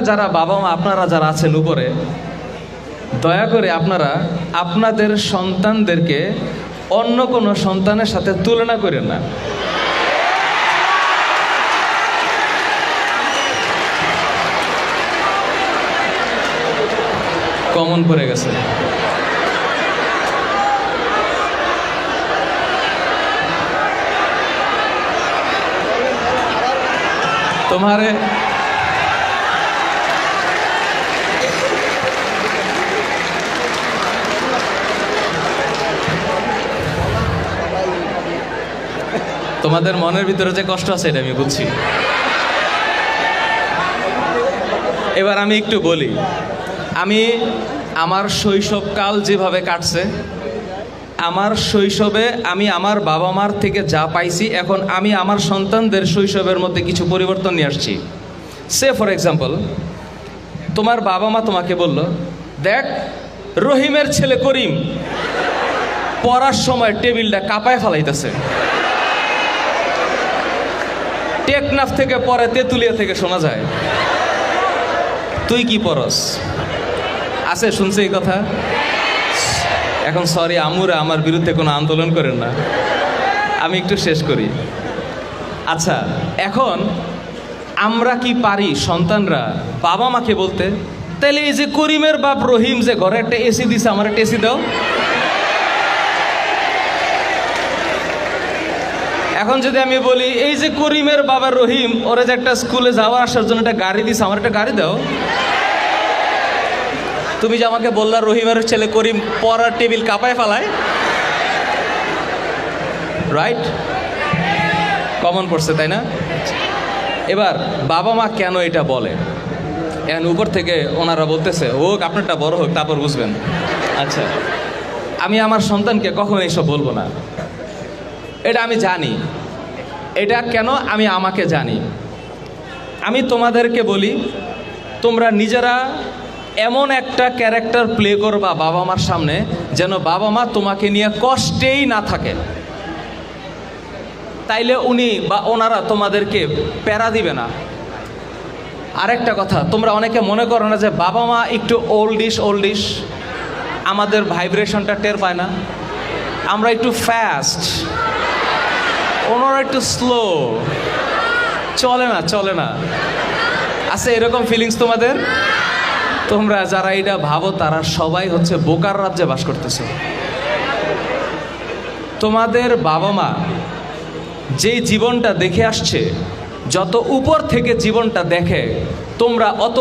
যারা বাবা মা আপনারা যারা আছেন উপরে, দয়া করে আপনারা আপনাদের সন্তানদেরকে অন্য কোনো সন্তানের সাথে তুলনা করেন না। কমন পড়ে গেছে। তোমারে তোমাদের মনের ভিতরে যে কষ্ট আছে এটা আমি বুঝছি। এবার আমি একটু বলি, আমি আমার শৈশবকাল যেভাবে কাটছে, আমার শৈশবে আমি আমার বাবা মার থেকে যা পাইছি, এখন আমি আমার সন্তানদের শৈশবের মধ্যে কিছু পরিবর্তন নিয়ে আসছি। সে ফর এক্সাম্পল, তোমার বাবা মা তোমাকে বলল, দেখ রহিমের ছেলে করিম পড়ার সময় টেবিলটা কাঁপায় ফেলাইতেছে, টেকনাফ থেকে পরে তেঁতুলিয়া থেকে শোনা যায়, তুই কি পড়স? আছে শুনছে এই কথা? এখন সরি আমুরা আমার বিরুদ্ধে কোনো আন্দোলন করেন না, আমি একটু শেষ করি। আচ্ছা, এখন আমরা কি পারি সন্তানরা বাবা মাকে বলতে, তাহলে এই যে করিমের বাপ রহিম যে ঘরে একটা এসি দিছে, আমার একটা এসি দাও। এখন যদি আমি বলি, এই যে করিমের বাবা রহিম ওরা যে একটা স্কুলে যাওয়া আসার জন্য একটা গাড়ি দিছে, আমার একটা গাড়ি দাও। তুমি যে আমাকে বললা রহিমের ছেলে করিম পড়ার টেবিল কাঁপায় ফেলায়, রাইট? কমন পড়ছে, তাই না? এবার বাবা মা কেন এটা বলে? এখন উপর থেকে ওনারা বলতেছে, হোক আপনারটা বড় হোক তারপর বুঝবেন। আচ্ছা, আমি আমার সন্তানকে কখনো এইসব বলবো না, এটা আমি জানি। এটা কেন আমি আমাকে জানি। আমি তোমাদেরকে বলি, তোমরা নিজেরা এমন একটা ক্যারেক্টার প্লে করবা বাবা মার সামনে, যেন বাবা মা তোমাকে নিয়ে কষ্টেই না থাকে। তাইলে উনি বা ওনারা তোমাদেরকে প্যারা দিবে না। আরেকটা কথা, তোমরা অনেকে মনে করো না যে বাবা মা একটু ওল্ডিশ, আমাদের ভাইব্রেশনটা টের পায় না, আমরা একটু ফাস্ট, ওনারা একটু স্লো, চলে না। আছে এরকম ফিলিংস তোমাদের? তোমরা যারা এটা ভাবো তারা সবাই হচ্ছে বোকার রাজ্যে বাস করতেছে। তোমাদের বাবা মা যেই জীবনটা দেখে আসছে, যত উপর থেকে জীবনটা দেখে, তোমরা অত